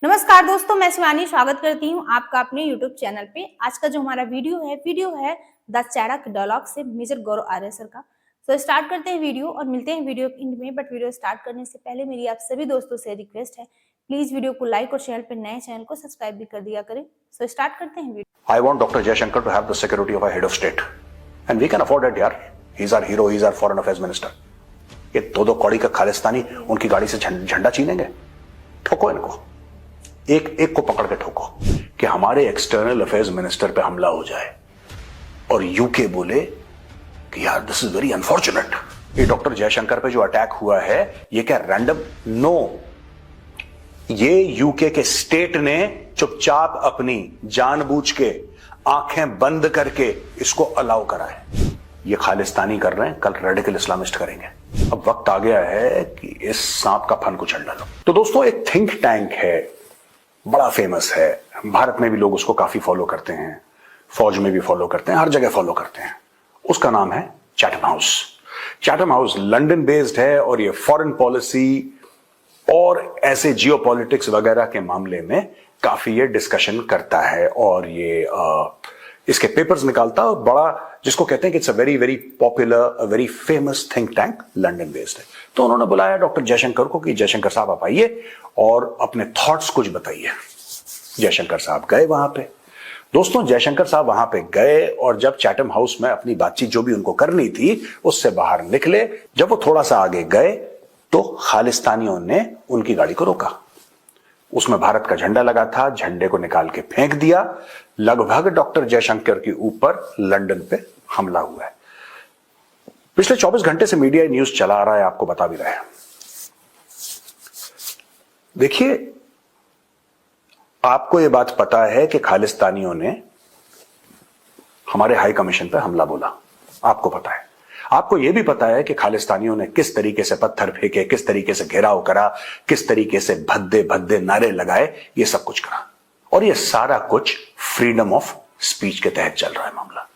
नमस्कार दोस्तों, मैं शिवानी स्वागत करती हूँ आपका अपने YouTube चैनल पे। आज का जो हमारा वीडियो है द चैड़क डायलॉग से मेजर गौरव आर्य सर का। तो स्टार्ट करते हैं वीडियो और मिलते हैं वीडियो एंड में। बट वीडियो स्टार्ट करने से पहले मेरी आप सभी दोस्तों से रिक्वेस्ट है, प्लीज वीडियो को लाइक और चैनल पे नए चैनल को सब्सक्राइब भी कर दिया करें। सो स्टार्ट करते हैं video. I want Dr. Jaishankar to have the security of a head of state, and we can afford it, यार. He's our hero, he's our foreign affairs minister. ये दो कौड़ी का खालिस्तानी उनकी गाड़ी से झंडा छीनेंगे? ठोको इनको, एक एक को पकड़ के ठोको कि हमारे एक्सटर्नल अफेयर्स मिनिस्टर पे हमला हो जाए और यूके बोले कि यार दिस इज वेरी अनफॉर्चुनेट. ये डॉक्टर जयशंकर पे जो अटैक हुआ है ये क्या रैंडम? नो, ये यूके के स्टेट ने चुपचाप अपनी जानबूझ के आंखें बंद करके इसको अलाउ करा है. ये खालिस्तानी कर रहे हैं, कल रेडिकल इस्लामिस्ट करेंगे. अब वक्त आ गया है कि इस सांप का फन कुचल डालो. तो दोस्तों, एक थिंक टैंक है, बड़ा फेमस है, भारत में भी लोग उसको काफी फॉलो करते हैं, फौज में भी फॉलो करते हैं, हर जगह फॉलो करते हैं. उसका नाम है Chatham house. Chatham house London based है और ये फॉरेन पॉलिसी और ऐसे जियोपॉलिटिक्स वगैरह के मामले में काफी ये डिस्कशन करता है और ये इसके पेपर्स निकालता है. और बड़ा, जिसको कहते हैं कि it's a very very popular, very famous think tank, London based है. तो उन्होंने बुलाया डॉक्टर जयशंकर को कि जयशंकर साहब आप आइए और अपने थॉट्स कुछ बताइए. जयशंकर साहब गए वहां पे. दोस्तों, जयशंकर साहब वहां पे गए और जब चैथम हाउस में अपनी बातचीत जो भी उनको करनी थी उससे बाहर निकले, जब वो थोड़ा सा आगे गए तो खालिस्तानियों ने उनकी गाड़ी को रोका. उसमें भारत का झंडा लगा था, झंडे को निकाल के फेंक दिया. लगभग डॉक्टर जयशंकर के ऊपर लंदन पे हमला हुआ है. पिछले 24 घंटे से मीडिया न्यूज चला रहा है, आपको बता भी रहे हैं. देखिए, आपको यह बात पता है कि खालिस्तानियों ने हमारे हाई कमीशन पर हमला बोला, आपको पता है. आपको यह भी पता है कि खालिस्तानियों ने किस तरीके से पत्थर फेंके, किस तरीके से घेराव करा, किस तरीके से भद्दे भद्दे नारे लगाए, यह सब कुछ करा. और यह सारा कुछ फ्रीडम ऑफ स्पीच के तहत चल रहा है मामला.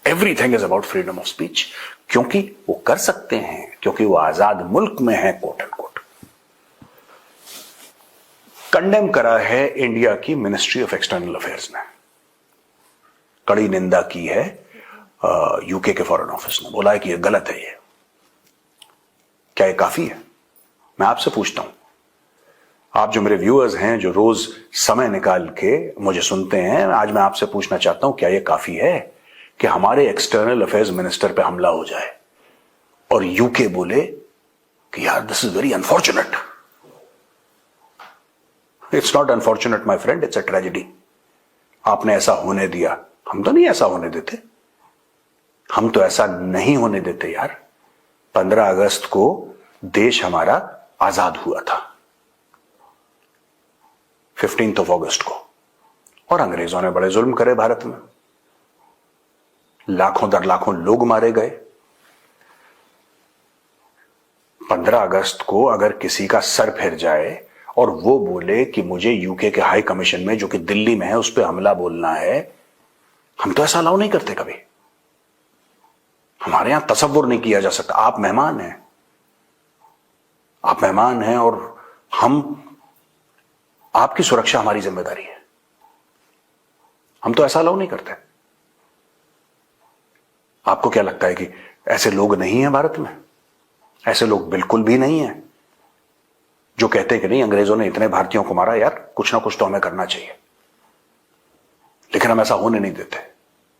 Everything is about freedom of speech, क्योंकि वो कर सकते हैं, क्योंकि वो आजाद मुल्क में है, कोट एंड कोट. कंडेम करा है इंडिया की मिनिस्ट्री ऑफ एक्सटर्नल अफेयर्स ने, कड़ी निंदा की है यूके के फॉरेन ऑफिस ने, बोला है कि यह गलत है. ये क्या ये काफी है? मैं आपसे पूछता हूं, आप जो मेरे व्यूअर्स हैं, जो रोज समय निकाल के मुझे सुनते हैं, आज मैं आपसे पूछना चाहता हूं, क्या यह काफी है कि हमारे एक्सटर्नल अफेयर्स मिनिस्टर पे हमला हो जाए और यूके बोले कि यार this is very unfortunate? It's not unfortunate my friend, it's a tragedy. आपने ऐसा होने दिया. हम तो नहीं ऐसा होने देते, हम तो ऐसा नहीं होने देते यार. 15 अगस्त को देश हमारा आजाद हुआ था, 15 अगस्त को, और अंग्रेजों ने बड़े जुल्म करे भारत में. लाखों दर लाखों लोग मारे गए. 15 अगस्त को अगर किसी का सर फिर जाए और वो बोले कि मुझे यूके के हाई कमीशन में, जो कि दिल्ली में है, उस पर हमला बोलना है, हम तो ऐसा अलाउ नहीं करते कभी. हमारे यहां तसव्वुर नहीं किया जा सकता. आप मेहमान हैं, आप मेहमान हैं और आपकी सुरक्षा हमारी जिम्मेदारी है. हम तो ऐसा अलाउ नहीं करते. आपको क्या लगता है कि ऐसे लोग नहीं हैं भारत में? ऐसे लोग बिल्कुल भी नहीं हैं जो कहते हैं कि नहीं, अंग्रेजों ने इतने भारतीयों को मारा, यार कुछ ना कुछ तो हमें करना चाहिए. लेकिन हम ऐसा होने नहीं देते,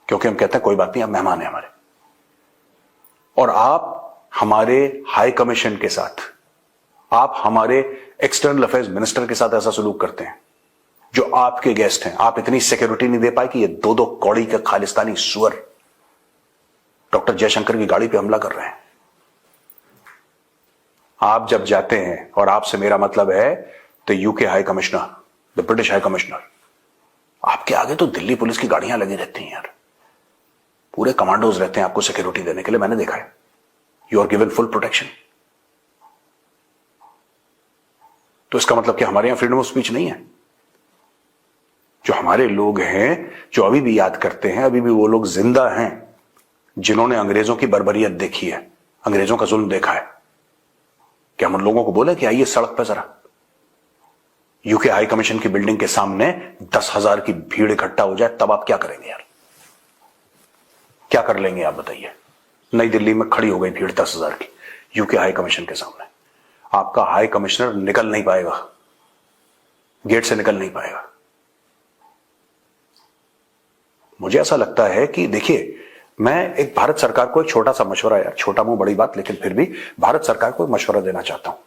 क्योंकि हम कहते हैं कोई बात नहीं, आप मेहमान हैं हमारे. और आप हमारे हाई कमीशन के साथ, आप हमारे एक्सटर्नल अफेयर्स मिनिस्टर के साथ ऐसा सलूक करते हैं जो आपके गेस्ट हैं. आप इतनी सिक्योरिटी नहीं दे पाए कि ये दो कौड़ी के खालिस्तानी सुअर डॉक्टर जयशंकर की गाड़ी पे हमला कर रहे हैं. आप जब जाते हैं, और आपसे मेरा मतलब है the UK high commissioner, the British high commissioner, आपके आगे तो दिल्ली पुलिस की गाड़ियां लगी रहती हैं यार. पूरे कमांडोज रहते हैं आपको सिक्योरिटी देने के लिए, मैंने देखा है. You are given full protection. तो इसका मतलब कि हमारे यहां फ्रीडम ऑफ स्पीच नहीं है? जो हमारे लोग हैं, जो अभी भी याद करते हैं, अभी भी वो लोग जिंदा हैं जिन्होंने अंग्रेजों की बर्बरियत देखी है, अंग्रेजों का जुल्म देखा है. क्या हम उन लोगों को बोले कि आइए सड़क पर जरा, यूके हाई कमीशन की बिल्डिंग के सामने 10,000 की भीड़ इकट्ठा हो जाए, तब आप क्या करेंगे यार? क्या कर लेंगे आप बताइए? नई दिल्ली में खड़ी हो गई भीड़ 10,000 की यूके हाई कमीशन के सामने, आपका हाई कमिश्नर निकल नहीं पाएगा, गेट से निकल नहीं पाएगा। मुझे ऐसा लगता है कि देखिए, मैं एक भारत सरकार को एक छोटा सा मशवरा, यार छोटा मुंह बड़ी बात, लेकिन फिर भी भारत सरकार को एक मशवरा देना चाहता हूं।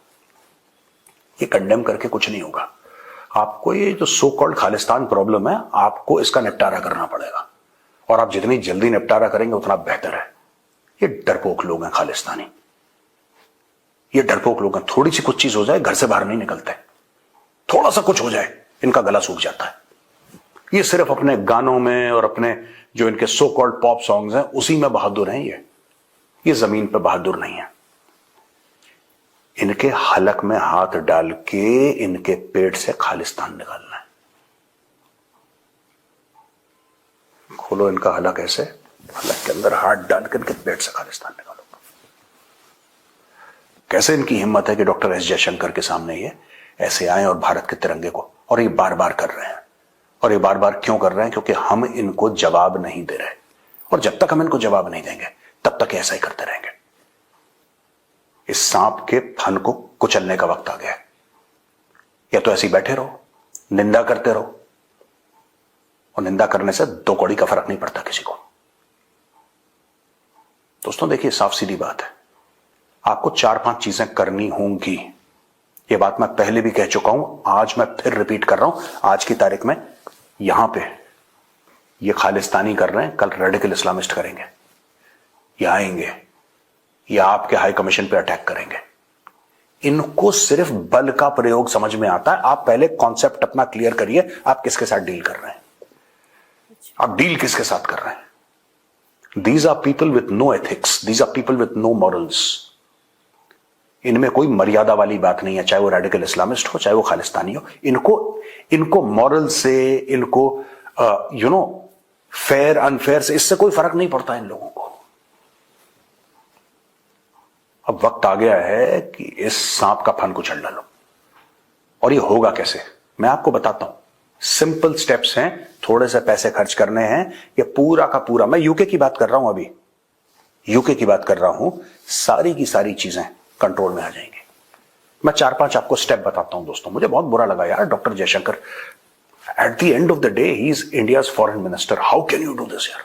ये कंडेम करके कुछ नहीं होगा। आपको ये जो सो कॉल्ड खालिस्तान प्रॉब्लम है, आपको इसका निपटारा करना पड़ेगा, और आप जितनी जल्दी निपटारा करेंगे उतना बेहतर है। ये डरपोक लोग हैं खालिस्तानी, ये डरपोक लोग हैं। थोड़ी सी कुछ चीज हो जाए घर से बाहर नहीं निकलते, थोड़ा सा कुछ हो जाए इनका गला सूख जाता है। ये सिर्फ अपने गानों में और अपने जो इनके सो कॉल्ड पॉप सॉन्ग्स हैं उसी में बहादुर हैं। ये जमीन पे बहादुर नहीं है। इनके हलक में हाथ डाल के इनके पेट से खालिस्तान निकालना है। खोलो इनका हलक, ऐसे हलक के अंदर हाथ डाल के इनके पेट से खालिस्तान निकालो। कैसे इनकी हिम्मत है कि डॉक्टर एस जयशंकर के सामने ये ऐसे आए और भारत के तिरंगे को, और ये बार बार कर रहे हैं। और ये बार बार क्यों कर रहे हैं? क्योंकि हम इनको जवाब नहीं दे रहे, और जब तक हम इनको जवाब नहीं देंगे तब तक ऐसा ही करते रहेंगे। इस सांप के फन को कुचलने का वक्त आ गया है। या तो ऐसे ही बैठे रहो, निंदा करते रहो, और निंदा करने से दो कौड़ी का फर्क नहीं पड़ता किसी को। दोस्तों देखिए, साफ सीधी बात है, आपको 4-5 चीजें करनी होंगी। ये बात मैं पहले भी कह चुका हूं, आज मैं फिर रिपीट कर रहा हूं। आज की तारीख में यहां पे ये खालिस्तानी कर रहे हैं, कल रेडिकल इस्लामिस्ट करेंगे, ये आएंगे, ये आपके हाई कमीशन पे अटैक करेंगे। इनको सिर्फ बल का प्रयोग समझ में आता है। आप पहले कॉन्सेप्ट अपना क्लियर करिए, आप किसके साथ डील कर रहे हैं, आप डील किसके साथ कर रहे हैं। These are people with no ethics, these are people with no morals. इनमें कोई मर्यादा वाली बात नहीं है, चाहे वो रेडिकल इस्लामिस्ट हो, चाहे वो खालिस्तानी हो। इनको मॉरल से, इनको फेयर अनफेयर से, इससे कोई फर्क नहीं पड़ता इन लोगों को। अब वक्त आ गया है कि इस सांप का फन कुचल डालो। और ये होगा कैसे, मैं आपको बताता हूं। सिंपल स्टेप्स हैं, थोड़े से पैसे खर्च करने हैं। ये पूरा का पूरा, मैं यूके की बात कर रहा हूं, अभी यूके की बात कर रहा हूं, सारी की सारी चीजें कंट्रोल में आ जाएंगी। मैं 4-5 आपको स्टेप बताता हूं। दोस्तों मुझे बहुत बुरा लगा यार, doctor Jaishankar, at the end of the day he is India's foreign minister. How can you do this यार?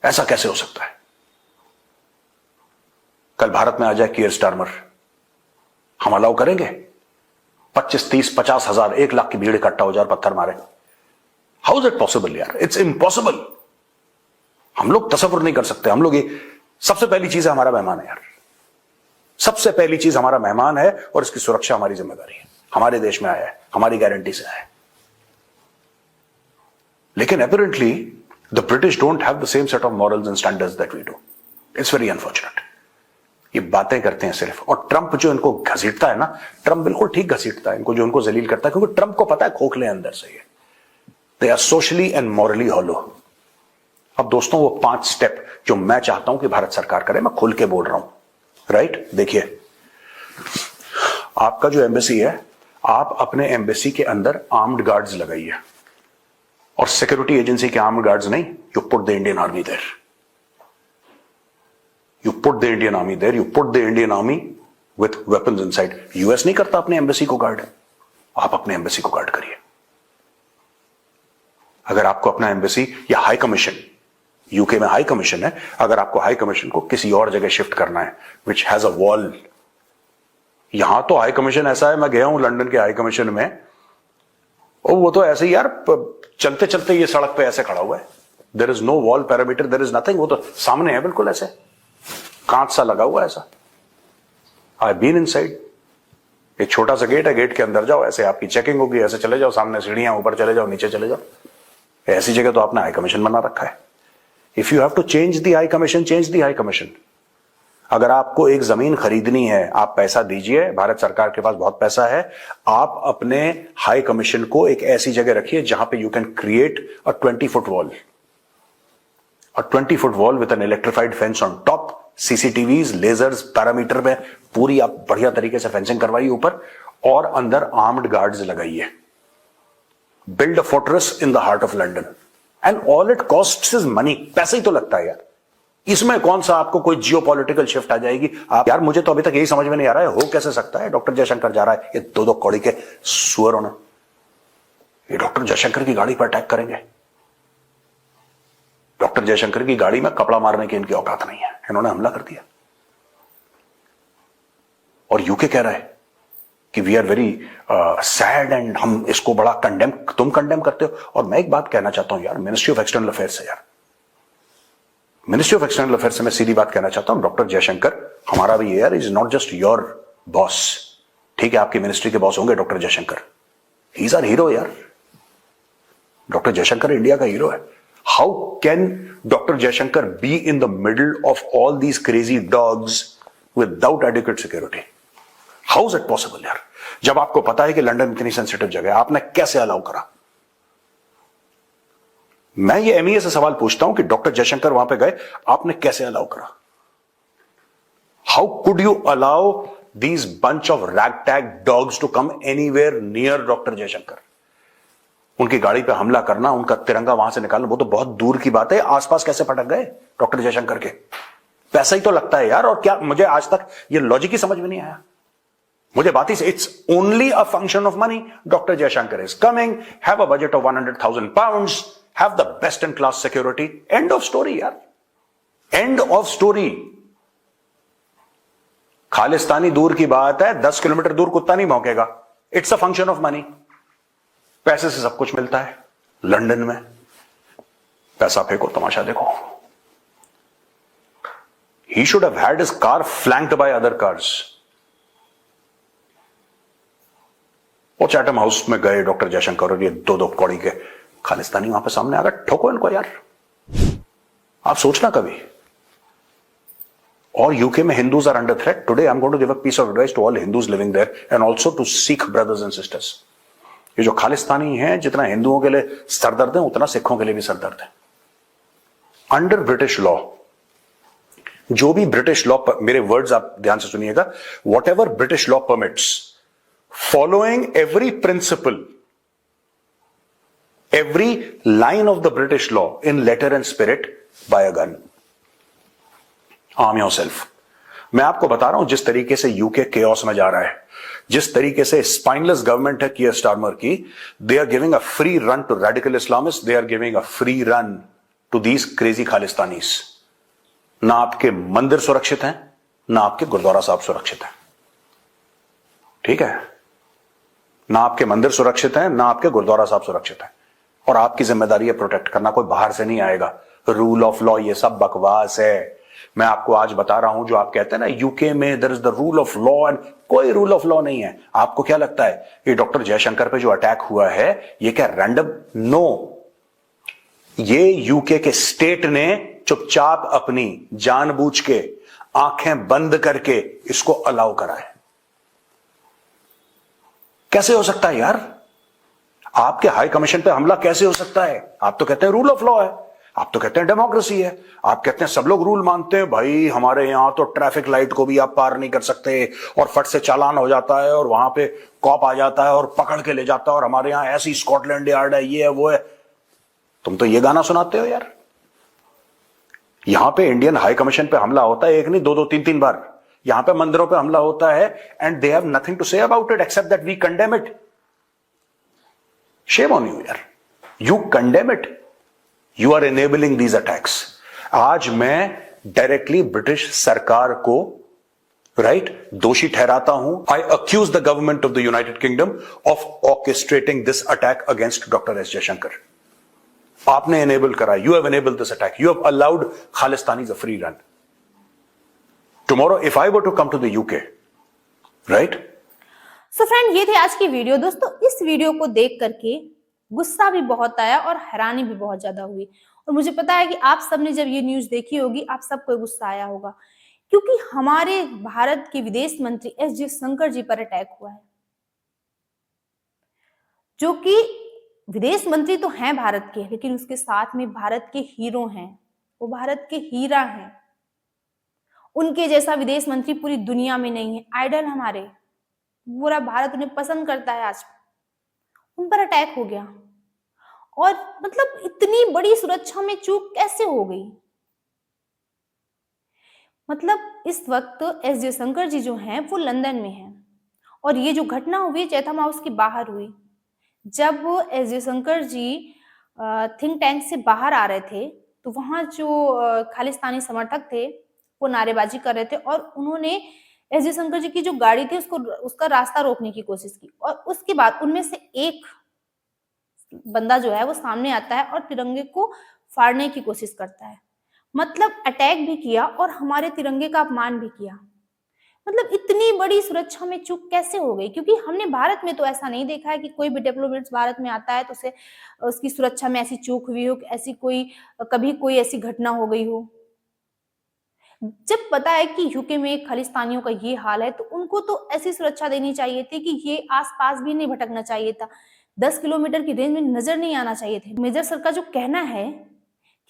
ऐसा कैसे हो सकता है? कल भारत में आ जाए कियर स्टारमर, हम अलाउ करेंगे? 25, 30, 50 हजार, 1 लाख की भीड़ इकट्ठा हो जाए और पत्थर मारे? हाउ इज इट पॉसिबल यार? It's impossible. हम लोग तसव्वुर नहीं कर सकते। हम लोग, ये सबसे पहली चीज है, हमारा मेहमान है यार। सबसे पहली चीज हमारा मेहमान है, और इसकी सुरक्षा हमारी जिम्मेदारी है। हमारे देश में आया है, हमारी गारंटी से आया है। लेकिन apparently the British don't have the same set of morals and standards that we do. It's very unfortunate. ये बातें करते हैं सिर्फ, और ट्रंप जो इनको घसीटता है ना, ट्रंप बिल्कुल ठीक घसीटता है इनको, जो इनको जलील करता है, क्योंकि ट्रंप को पता है खोखले अंदर से ये, they are socially and morally hollow. अब दोस्तों वो 5 स्टेप जो मैं चाहता हूं कि भारत सरकार करे, मैं खुल के बोल रहा हूं, राइट? देखिए, आपका जो एम्बेसी है, आप अपने एम्बेसी के अंदर आर्म्ड गार्ड्स लगाइए, और सिक्योरिटी एजेंसी के आर्म्ड गार्ड्स नहीं, you put the Indian army there. You put the Indian army there, you put the Indian army with weapons inside. US नहीं करता अपने एम्बेसी को गार्ड, आप अपने एम्बेसी को गार्ड करिए। अगर आपको अपना एम्बेसी या हाई कमीशन, यूके में हाई कमीशन है, अगर आपको हाई कमीशन को किसी और जगह शिफ्ट करना है विच हैज अ वॉल, यहां तो हाई कमीशन ऐसा है, मैं गया हूं लंदन के हाई कमीशन में, और वो तो ऐसे ही यार चलते चलते ये सड़क पे ऐसे खड़ा हुआ है, there is no wall parameter, there is nothing, वो तो सामने है बिल्कुल ऐसे कांच सा लगा हुआ ऐसा। आई बीन इनसाइड, एक छोटा सा गेट है, गेट के अंदर जाओ, ऐसे आपकी चेकिंग होगी, ऐसे चले जाओ, सामने सीढ़ियां, ऊपर चले जाओ, नीचे चले जाओ। ऐसी जगह तो आपने हाई कमीशन बना रखा है। If you have to change the high commission, change the high commission. अगर आपको एक जमीन खरीदनी है, आप पैसा दीजिए, भारत सरकार के पास बहुत पैसा है, आप अपने हाई कमीशन को एक ऐसी जगह रखिए जहां पे you can create a 20 foot wall, a 20 foot wall with an electrified fence on top, CCTVs, lasers, parameter में पूरी आप बढ़िया तरीके से फेंसिंग करवाइए ऊपर, और अंदर आर्म्ड गार्ड्स लगाइए। build a fortress in the heart of London. And all it costs is money. पैसा ही तो लगता है यार. इसमें कौन सा आपको कोई जियो पॉलिटिकल शिफ्ट आ जाएगी? आप यार, मुझे तो अभी तक यही समझ में नहीं आ रहा है, हो कैसे सकता है डॉक्टर जयशंकर जा रहा है, ये दो कौड़ी के सुअर होना, ये डॉक्टर जयशंकर की गाड़ी पर अटैक करेंगे. डॉक्टर जयशंकर की गाड़ी में कपड़ा मारने की इनकी औकात नहीं है, इन्होंने हमला कर दिया. और यूके कह रहा है कि we are very sad and हम इसको बड़ा तुम कंडेम करते हो. और मैं एक बात कहना चाहता हूं यार, मिनिस्ट्री ऑफ एक्सटर्नल अफेयर्स है यार, मिनिस्ट्री ऑफ एक्सटर्नल अफेयर्स से मैं सीधी बात कहना चाहता हूं, डॉक्टर जयशंकर हमारा भी यार is not just your boss. ठीक है, आपकी मिनिस्ट्री के बॉस होंगे डॉक्टर जयशंकर, ही इज आवर हीरो यार. डॉक्टर जयशंकर इंडिया का हीरो है. How can doctor Jaishankar be in the middle of all these crazy dogs without adequate security? How is it possible यार? जब आपको पता है कि लंदन इतनी सेंसिटिव जगह है, आपने कैसे अलाउ करा? मैं ये एमईए से सवाल पूछता हूं कि डॉक्टर जयशंकर वहां पे गए, आपने कैसे अलाउ करा? How could you allow these bunch of ragtag dogs to come anywhere near doctor Jaishankar? उनकी गाड़ी पे हमला करना, उनका तिरंगा वहां से निकालना, वो तो बहुत दूर की बात है. आसपास कैसे पटक गए डॉक्टर जयशंकर के? पैसा ही तो लगता है यार. और क्या, मुझे आज तक ये लॉजिक ही समझ में नहीं आया. मुझे बात ही से, it's only a function of money. Doctor Jaishankar is coming, have a budget of 100,000 pounds, have the best in class security. End of story यार. End of story. खालिस्तानी दूर की बात है, 10 किलोमीटर दूर कुत्ता नहीं भौंकेगा. It's a function of money. पैसे से सब कुछ मिलता है. लंदन में पैसा फेंको, तमाशा देखो. He should have had his car flanked by other cars. वो चैटम हाउस में गए डॉक्टर जयशंकर और ये दो कौड़ी के खालिस्तानी वहां पे सामने आ गए. ठोको इनको यार. आप सोचना कभी. और यूके में Hindus are under threat. Today I am going to give a piece of advice to all Hindus living there and also to Sikh brothers and sisters. ये जो खालिस्तानी हैं, जितना हिंदुओं के लिए सरदर्द है, उतना सिखों के लिए भी सरदर्द है. अंडर ब्रिटिश लॉ, जो भी ब्रिटिश लॉ, मेरे वर्ड्स आप ध्यान से सुनिएगा, whatever British law permits, following every principle, every line of the British law in letter and spirit, buy a gun. Arm yourself. मैं आपको बता रहा हूं जिस तरीके से यूके केओस में जा रहा है, जिस तरीके से स्पाइनलेस गवर्नमेंट है कीयर स्टारमर की, they are giving a free run to radical Islamist, they are giving a free run to these crazy Khalistanis. ना आपके मंदिर सुरक्षित हैं, ना आपके गुरुद्वारा साहब सुरक्षित हैं. ठीक है, ना आपके मंदिर सुरक्षित हैं, ना आपके गुरुद्वारा साहब सुरक्षित हैं. और आपकी जिम्मेदारी है प्रोटेक्ट करना, कोई बाहर से नहीं आएगा. रूल ऑफ लॉ ये सब बकवास है. मैं आपको आज बता रहा हूं, जो आप कहते हैं ना यूके में there is the rule of law, and कोई रूल ऑफ लॉ नहीं है. आपको क्या लगता है ये डॉक्टर जयशंकर पे जो अटैक हुआ है, ये क्या रैंडम? नो, ये यूके के स्टेट ने चुपचाप अपनी जानबूझ के आंखें बंद करके इसको अलाउ करा है. कैसे हो सकता है यार? आपके हाई कमीशन पे हमला कैसे हो सकता है? आप तो कहते हैं रूल ऑफ लॉ है, आप तो कहते हैं डेमोक्रेसी है, आप कहते हैं सब लोग रूल मानते हैं. भाई हमारे यहां तो ट्रैफिक लाइट को भी आप पार नहीं कर सकते, और फट से चालान हो जाता है, और वहां पे कॉप आ जाता है और पकड़ के ले जाता है, और हमारे यहां ऐसी स्कॉटलैंड यार्ड है, ये है वो है. तुम तो ये गाना सुनाते हो यार. यहां पे इंडियन हाई कमीशन पे हमला होता है, एक नहीं, दो, तीन बार. यहां पे मंदिरों पे हमला होता है, and they have nothing to say about it except that we condemn it. Shame on you यार. You condemn it. You are enabling these attacks. आज मैं डायरेक्टली ब्रिटिश सरकार को दोषी ठहराता हूं. I accuse the government of the United Kingdom of orchestrating this attack against Dr. S. Jaishankar. आपने enable करा. You have enabled this attack. You have allowed Khalistanis a free run. Tomorrow, if I were to come to the UK, right? So friend, ये थे आज की video. दोस्तों, इस video को देख करके गुस्सा भी बहुत आया और हैरानी भी बहुत ज्यादा हुई. और मुझे पता है कि आप सबने जब ये न्यूज देखी होगी, आप सबको गुस्सा आया होगा, क्योंकि हमारे भारत के विदेश मंत्री एस जयशंकर जी पर अटैक हुआ है, जो कि विदेश मंत्री तो हैं भारत के, लेकिन उसके साथ में भारत के हीरो हैं, वो भारत के हीरा हैं. उनके जैसा विदेश मंत्री पूरी दुनिया में नहीं है. आइडल हमारे, पूरा भारत उन्हें पसंद करता है. आज उन पर अटैक हो गया. और मतलब इतनी बड़ी सुरक्षा में चूक कैसे हो गई? मतलब इस वक्त एस जयशंकर जी जो हैं वो लंदन में हैं और ये जो घटना हुई चैथम हाउस के बाहर हुई। जब एस जयशंकर जी थिंक टैंक से बाहर आ रहे थे तो वहां जो खालिस्तानी समर्थक थे वो नारेबाजी कर रहे थे और उन्होंने एस जयशंकर जी की जो गाड़ी थी उसको उसका रास्ता रोकने की कोशिश की और उसके बाद उनमें से एक बंदा जो है वो सामने आता है और तिरंगे को फाड़ने की कोशिश करता है। मतलब अटैक भी किया और हमारे तिरंगे का अपमान भी किया। मतलब इतनी बड़ी सुरक्षा में चूक कैसे हो गई? क्योंकि हमने भारत में तो ऐसा नहीं देखा है कि कोई भी डेवलपमेंट्स भारत में आता है तो उसे उसकी सुरक्षा में ऐसी चूक हुई हो, कि ऐसी कोई कभी कोई ऐसी घटना हो गई हो। जब पता है कि यूके में खालिस्तानियों का ये हाल है तो उनको तो ऐसी सुरक्षा देनी चाहिए थी कि ये आस-पास भी नहीं भटकना चाहिए था। 10 किलोमीटर की रेंज में नज़र नहीं आना चाहिए थे। मेजर सर का जो कहना है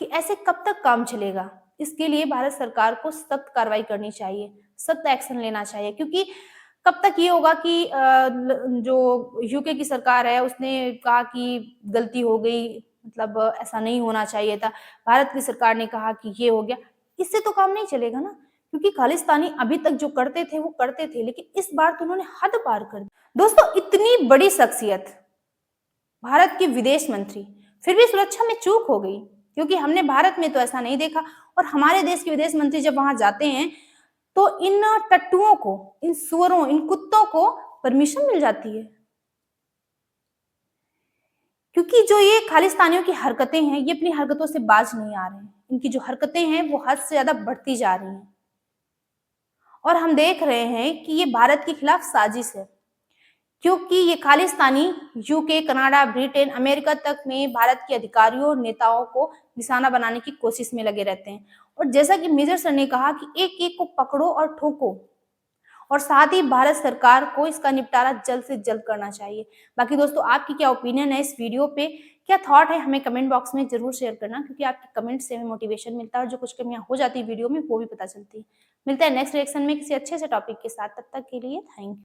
कि ऐसे कब तक काम चलेगा? इसके लिए भारत सरकार को सख्त कार्रवाई करनी चाहिए, सख्त एक्शन लेना चाहिए क्योंकि कब तक ये होगा कि जो यूके की सरकार है उसने कहा कि गलती हो गई, मतलब ऐसा नहीं होना चाहिए था। भारत की सरकार ने कहा कि ये हो गया, इससे तो काम नहीं चलेगा ना, क्योंकि खालिस्तानी अभी तक जो करते थे वो करते थे, लेकिन इस बार तो उन्होंने हद पार कर दी। दोस्तों इतनी बड़ी शख्सियत, भारत के विदेश मंत्री, फिर भी सुरक्षा में चूक हो गई, क्योंकि हमने भारत में तो ऐसा नहीं देखा और हमारे देश के विदेश मंत्री जब वहां जाते हैं तो इन टट्टुओं को, इन सुअरों, इन कुत्तों को परमिशन मिल जाती है। क्योंकि जो ये खालिस्तानियों की हरकतें हैं ये अपनी हरकतों से बाज नहीं आ रहे हैं। इनकी जो हरकतें हैं वो हद से ज्यादा बढ़ती जा रही हैं और हम देख रहे हैं कि ये भारत के खिलाफ साजिश है, क्योंकि ये Khalistani UK, Canada, Britain, America तक में भारत के अधिकारियों और नेताओं को निशाना बनाने की कोशिश में लगे रहते हैं। और जैसा कि मेजर सर ने कहा कि एक-एक को पकड़ो और ठोको और साथ ही भारत सरकार को इसका निपटारा जल्द से जल्द करना चाहिए। बाकी दोस्तों आपकी क्या ओपिनियन है इस वीडियो पे? क्या थॉट है हमें कमेंट बॉक्स में ज़रूर शेयर करना, क्योंकि आपके कमेंट से हमें मोटिवेशन मिलता है और जो कुछ कमियाँ हो जाती है वीडियो में वो भी पता चलती है। मिलते हैं नेक्स्ट रिएक्शन में किसी अच्छे से टॉपिक के साथ, तब तक के लिए थैंक यू।